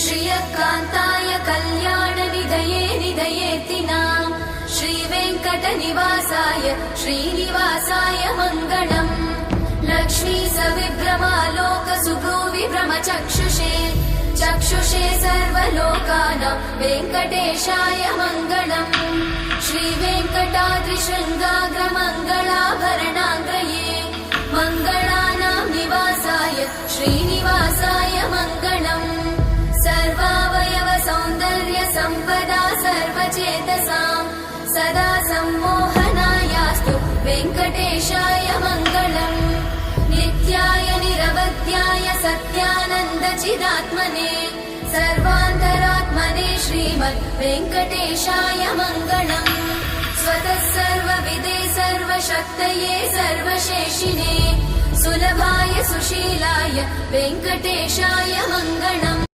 श्रियकान्ताय कल्याणनिधये निधयेतिनाम् श्रीवेङ्कटनिवासाय श्रीनिवासाय मङ्गलम् लक्ष्मी सविभ्रमालोक सुभ्रूविभ्रमचक्षुषे चक्षुषे सर्वलोकानां वेङ्कटेशाय मङ्गलम् श्रीवेङ्कटाद्रिशृङ्गाग्रमङ्गलाभरणाङ्गये मङ्गलानां निवासाय श्रीनिवासाय मङ्गलम् सर्वावयव सौन्दर्य सम्पदा सर्वचेतसां सदा सम्मोहनायास्तु वेङ्कटेशाय मङ्गलम् नित्याय निरवध्याय सत्यानन्द चिदात्मने सर्वान्तरात्मने श्रीमद् वेङ्कटेशाय मङ्गलम् स्वतः सर्वविदे सर्वशक्तये सर्वशेषिने सुलभाय सुशीलाय वेङ्कटेशाय मङ्गलम्।